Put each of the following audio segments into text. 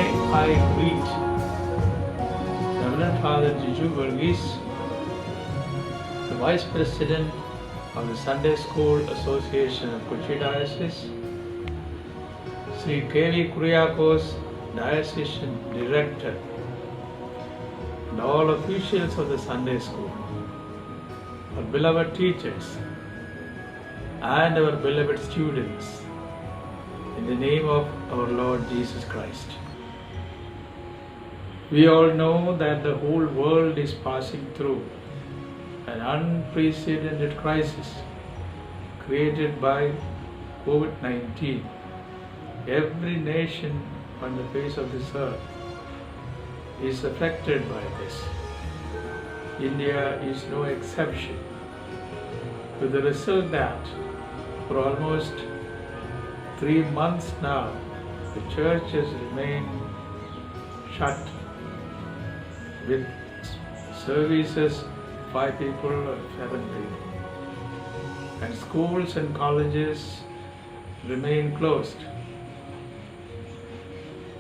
I greet Reverend Father Jiju Verghese, the Vice President of the Sunday School Association of Kochi Diocese, Sri K.V. Kuriakos, Diocesan Director, and all officials of the Sunday School, our beloved teachers, and our beloved students, in the name of our Lord Jesus Christ. We all know that the whole world is passing through an unprecedented crisis created by COVID-19. Every nation on the face of this earth is affected by this. India is no exception, with the result that for almost 3 months now, the churches remain shut with services 5 people or 7 people, and schools and colleges remain closed.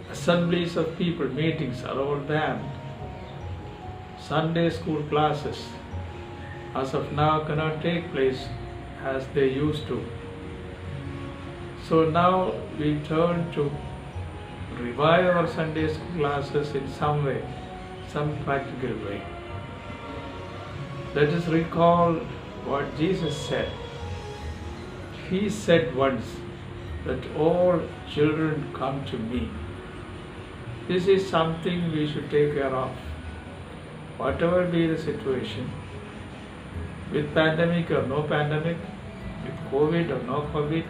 Assemblies of people, meetings are all banned. Sunday school classes as of now cannot take place as they used to. So now we turn to revive our Sunday school classes in some way, some practical way. Let us recall what Jesus said. He said once that all children come to me. This is something we should take care of. Whatever be the situation, with pandemic or no pandemic, with COVID or no COVID,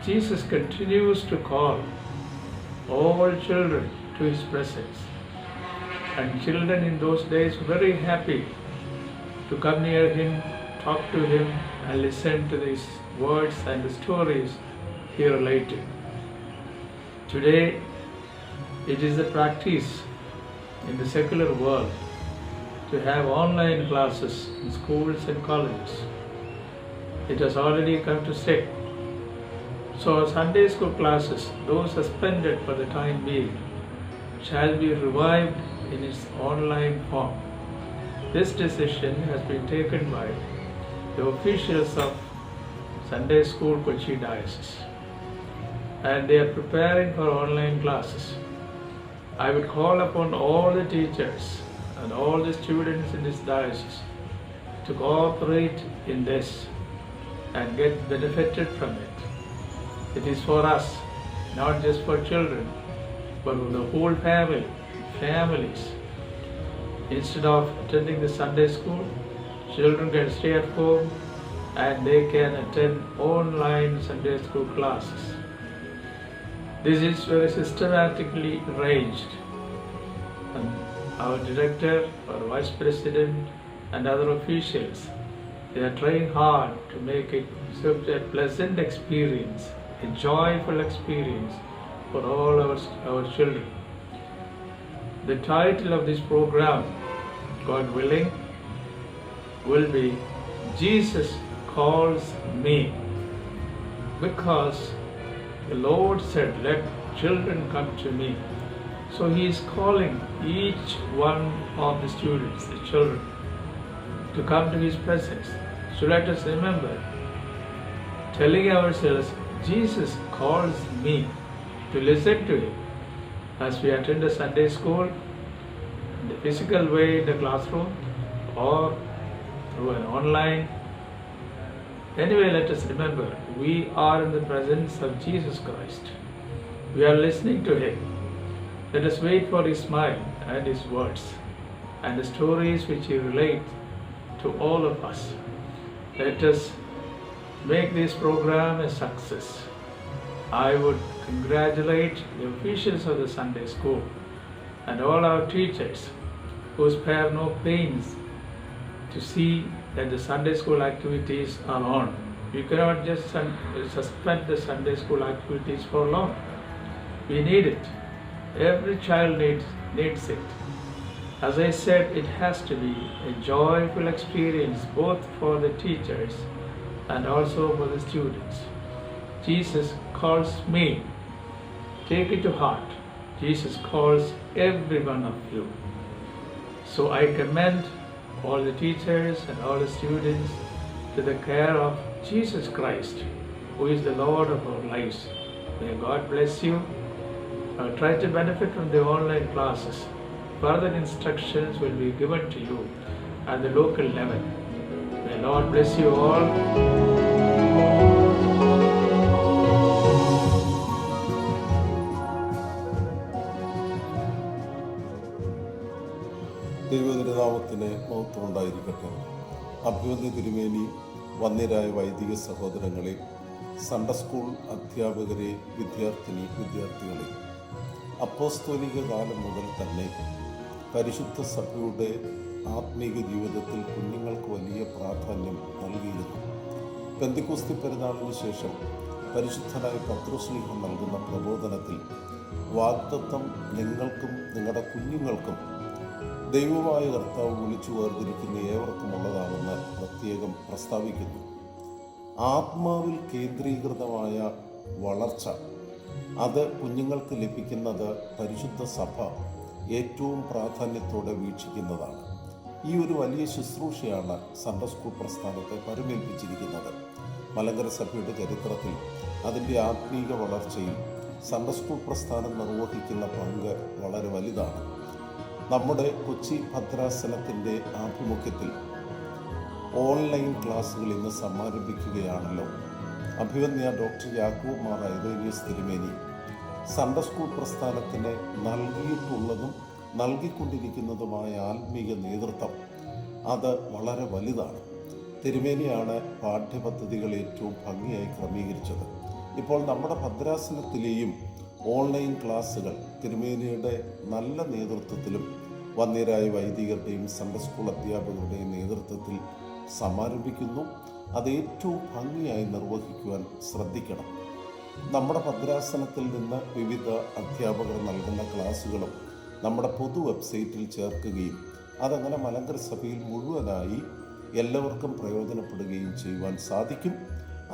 Jesus continues to call all children to His presence. And children in those days were very happy to come near Him, talk to Him, and listen to these words and the stories He related. Today, it is the practice in the secular world to have online classes in schools and colleges. It has already come to stay. So Sunday school classes, though suspended for the time being, shall be revived in its online form. This decision has been taken by the officials of Sunday School Kochi Diocese, and they are preparing for online classes. I would call upon all the teachers and all the students in this diocese to cooperate in this and get benefited from it. It is for us, not just for children, but for the whole families. Instead of attending the Sunday school, children can stay at home and they can attend online Sunday school classes. This is very systematically arranged. And our director, our vice president, and other officials, they are trying hard to make it such a pleasant experience, a joyful experience for all our children. The title of this program, God willing, will be Jesus Calls Me, because the Lord said, let children come to me. So He is calling each one of the students, the children, to come to His presence. So let us remember, telling ourselves, Jesus calls me, to listen to Him as we attend a Sunday school, in the physical way in the classroom, or through an online. Anyway, let us remember, we are in the presence of Jesus Christ. We are listening to Him. Let us wait for His smile and His words and the stories which He relates to all of us. Let us make this program a success. I would congratulate the officials of the Sunday school and all our teachers who spare no pains to see that the Sunday school activities are on. You cannot just suspend the Sunday school activities for long. We need it. Every child needs it. As I said, it has to be a joyful experience both for the teachers and also for the students. Jesus calls me. Take it to heart. Jesus calls every one of you. So I commend all the teachers and all the students to the care of Jesus Christ, who is the Lord of our lives. May God bless you. Try to benefit from the online classes. Further instructions will be given to you at the local level. May Lord bless you all. ദൈവതിരുനാമത്തിന് മഹത്വം ഉണ്ടായിരിക്കട്ടെ. അഭിവന്ദ്യ തിരുമേനി, വന്ദ്യരായ വൈദിക സഹോദരങ്ങളെ, Sunday school അധ്യാപകരെ, വിദ്യാർത്ഥികളെ, അപ്പോസ്തോലിക കാലം മുതൽ തന്നെ പരിശുദ്ധ സഭയുടെ ആത്മീക ജീവിതത്തിൽ കുഞ്ഞുങ്ങൾക്ക് വലിയ പ്രാധാന്യം നൽകിയിരുന്നു. പെന്തക്കോസ്തി പെരുന്നാളിന് ശേഷം പരിശുദ്ധനായ പത്രോസ്ലീഹ നൽകുന്ന പ്രബോധനത്തിൽ വാഗ്ദത്തം നിങ്ങൾക്കും നിങ്ങളുടെ കുഞ്ഞുങ്ങൾക്കും ദൈവമായ കർത്താവ് വിളിച്ചു വേർതിരിക്കുന്ന ഏവർക്കുമുള്ളതാണെന്ന് പ്രത്യേകം പ്രസ്താവിക്കുന്നു. ആത്മാവിൽ കേന്ദ്രീകൃതമായ വളർച്ച, അത് കുഞ്ഞുങ്ങൾക്ക് ലഭിക്കുന്നത് പരിശുദ്ധ സഭ ഏറ്റവും പ്രാധാന്യത്തോടെ വീക്ഷിക്കുന്നതാണ്. ഈ ഒരു വലിയ ശുശ്രൂഷയാണ് സൺഡേ സ്കൂൾ പ്രസ്ഥാനത്തെ പരിമേൽപ്പിച്ചിരിക്കുന്നത്. മലങ്കര സഭയുടെ ചരിത്രത്തിൽ അതിൻ്റെ ആത്മീക വളർച്ചയിൽ സൺഡേ സ്കൂൾ പ്രസ്ഥാനം നിർവഹിക്കുന്ന പങ്ക് വളരെ വലുതാണ്. നമ്മുടെ കൊച്ചി ഭദ്രാസനത്തിൻ്റെ ആഭിമുഖ്യത്തിൽ ഓൺലൈൻ ക്ലാസ്സുകൾ ഇന്ന് സമാരംഭിക്കുകയാണല്ലോ. അഭിവന്ദ്യ ഡോക്ടർ യാക്കൂബ് മാർ ഐറേനിയസ് തിരുമേനി സൺഡേ സ്കൂൾ പ്രസ്ഥാനത്തിന് നൽകിയിട്ടുള്ളതും നൽകിക്കൊണ്ടിരിക്കുന്നതുമായ ആത്മീയ നേതൃത്വം അത് വളരെ വലുതാണ്. തിരുമേനിയാണ് പാഠ്യപദ്ധതികൾ ഏറ്റവും ഭംഗിയായി ക്രമീകരിച്ചത്. ഇപ്പോൾ നമ്മുടെ ഭദ്രാസനത്തിലെയും ഓൺലൈൻ ക്ലാസ്സുകൾ തിരുമേനിയുടെ നല്ല നേതൃത്വത്തിലും വന്ദ്യരായ വൈദികരുടെയും സൺഡേ സ്കൂൾ അധ്യാപകരുടെയും നേതൃത്വത്തിൽ സമാരംഭിക്കുന്നു. അത് ഏറ്റവും ഭംഗിയായി നിർവഹിക്കുവാൻ ശ്രദ്ധിക്കണം. നമ്മുടെ ഭദ്രാസനത്തിൽ നിന്ന് വിവിധ അധ്യാപകർ നൽകുന്ന ക്ലാസ്സുകളും നമ്മുടെ പൊതു വെബ്സൈറ്റിൽ ചേർക്കുകയും അതങ്ങനെ മലങ്കര സഭയിൽ മുഴുവനായി എല്ലാവർക്കും പ്രയോജനപ്പെടുകയും ചെയ്യുവാൻ സാധിക്കും.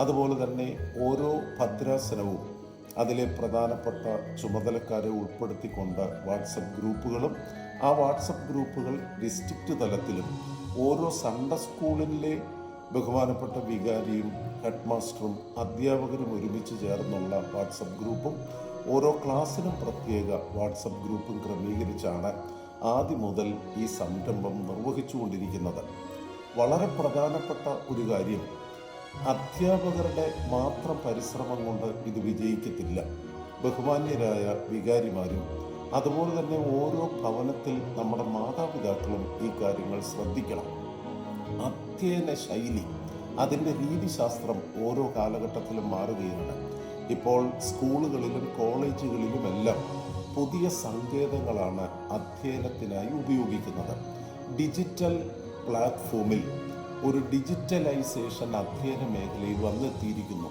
അതുപോലെ തന്നെ ഓരോ ഭദ്രാസനവും അതിലെ പ്രധാനപ്പെട്ട ചുമതലക്കാരെ ഉൾപ്പെടുത്തിക്കൊണ്ട് വാട്സപ്പ് ഗ്രൂപ്പുകളും, ആ വാട്സപ്പ് ഗ്രൂപ്പുകൾ ഡിസ്ട്രിക്റ്റ് തലത്തിലും ഓരോ സൺഡേ സ്കൂളിലെ ബഹുമാനപ്പെട്ട വികാരിയും ഹെഡ് മാസ്റ്ററും അധ്യാപകരും ഒരുമിച്ച് ചേർന്നുള്ള വാട്സപ്പ് ഗ്രൂപ്പും ഓരോ ക്ലാസ്സിനും പ്രത്യേക വാട്സപ്പ് ഗ്രൂപ്പും ക്രമീകരിച്ചാണ് ആദ്യം മുതൽ ഈ സംരംഭം നിർവഹിച്ചുകൊണ്ടിരിക്കുന്നത്. വളരെ പ്രധാനപ്പെട്ട ഒരു കാര്യം, അധ്യാപകരുടെ മാത്രം പരിശ്രമം കൊണ്ട് ഇത് വിജയിക്കത്തില്ല. ബഹുമാന്യരായ വികാരിമാരും അതുപോലെ തന്നെ ഓരോ ഭവനത്തിൽ നമ്മുടെ മാതാപിതാക്കളും ഈ കാര്യങ്ങൾ ശ്രദ്ധിക്കണം. അധ്യയന ശൈലി, അതിൻ്റെ രീതിശാസ്ത്രം ഓരോ കാലഘട്ടത്തിലും മാറുകയാണ്. ഇപ്പോൾ സ്കൂളുകളിലും കോളേജുകളിലുമെല്ലാം പുതിയ സങ്കേതങ്ങളാണ് അധ്യയനത്തിനായി ഉപയോഗിക്കുന്നത്. ഡിജിറ്റൽ പ്ലാറ്റ്ഫോമിൽ ഒരു ഡിജിറ്റലൈസേഷൻ അധ്യയന മേഖലയിൽ വന്നെത്തിയിരിക്കുന്നു.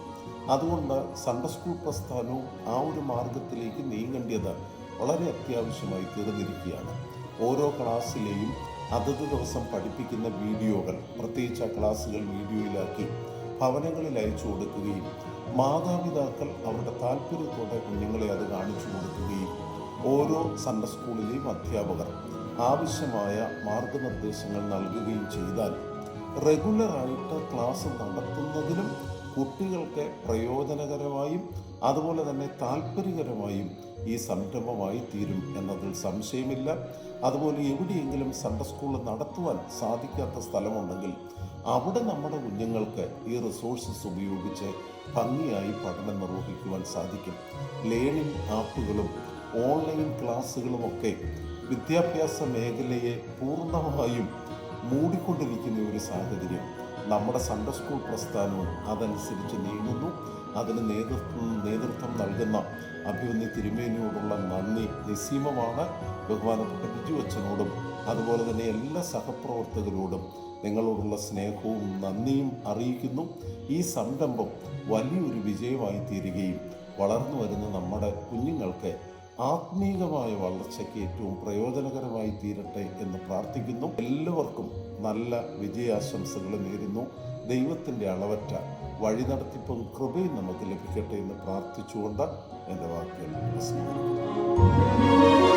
അതുകൊണ്ട് സൺഡേ സ്കൂൾ പ്രസ്ഥാനവും ആ ഒരു മാർഗത്തിലേക്ക് നീങ്ങേണ്ടത് വളരെ അത്യാവശ്യമായി തീർന്നിരിക്കുകയാണ്. ഓരോ ക്ലാസ്സിലെയും അതത് ദിവസം പഠിപ്പിക്കുന്ന വീഡിയോകൾ, പ്രത്യേകിച്ച് ആ ക്ലാസ്സുകൾ വീഡിയോയിലാക്കി ഭവനങ്ങളിൽ അയച്ചു കൊടുക്കുകയും മാതാപിതാക്കൾ അവരുടെ താല്പര്യത്തോടെ കുഞ്ഞുങ്ങളെ അത് കാണിച്ചു കൊടുക്കുകയും ഓരോ സൺഡേ സ്കൂളിലെയും അധ്യാപകർ ആവശ്യമായ മാർഗനിർദ്ദേശങ്ങൾ നൽകുകയും ചെയ്താൽ റെഗുലറായിട്ട് ക്ലാസ് നടത്തുന്നതിനും കുട്ടികൾക്ക് പ്രയോജനകരമായും അതുപോലെ തന്നെ താല്പര്യകരമായും ഈ സംരംഭമായി തീരും എന്നതിൽ സംശയമില്ല. അതുപോലെ എവിടെയെങ്കിലും സൺഡേ സ്കൂൾ നടത്തുവാൻ സാധിക്കാത്ത സ്ഥലമുണ്ടെങ്കിൽ അവിടെ നമ്മുടെ കുഞ്ഞുങ്ങൾക്ക് ഈ റിസോഴ്സസ് ഉപയോഗിച്ച് ഭംഗിയായി പഠനം നിർവഹിക്കുവാൻ സാധിക്കും. ലേണിംഗ് ആപ്പുകളും ഓൺലൈൻ ക്ലാസ്സുകളുമൊക്കെ വിദ്യാഭ്യാസ മേഖലയെ പൂർണ്ണമായും മൂടിക്കൊണ്ടിരിക്കുന്ന ഒരു സാഹചര്യം. നമ്മുടെ സൺഡേ സ്കൂൾ പ്രസ്ഥാനവും അതനുസരിച്ച് നീങ്ങുന്നു. അതിന് നേതൃത്വം നൽകുന്ന അഭിവന്ദ്യ തിരുമേനിയോടുള്ള നന്ദി നിസ്സീമമാണ്. ബഹുമാനപ്പെട്ട ബിജു അച്ഛനോടും അതുപോലെ തന്നെ എല്ലാ സഹപ്രവർത്തകരോടും നിങ്ങളോടുള്ള സ്നേഹവും നന്ദിയും അറിയിക്കുന്നു. ഈ സംരംഭം വലിയൊരു വിജയമായി തീരുകയും വളർന്നു വരുന്ന നമ്മുടെ കുഞ്ഞുങ്ങൾക്ക് ആത്മീകമായ വളർച്ചയ്ക്ക് ഏറ്റവും പ്രയോജനകരമായി തീരട്ടെ എന്ന് പ്രാർത്ഥിക്കുന്നു. എല്ലാവർക്കും നല്ല വിജയാശംസകൾ നേരുന്നു. ദൈവത്തിൻ്റെ അളവറ്റ വഴി നടത്തിപ്പും കൃപയും നമുക്ക് ലഭിക്കട്ടെ എന്ന് പ്രാർത്ഥിച്ചുകൊണ്ട് എൻ്റെ വാക്കുകൾ പ്രസംഗിക്കുന്നു.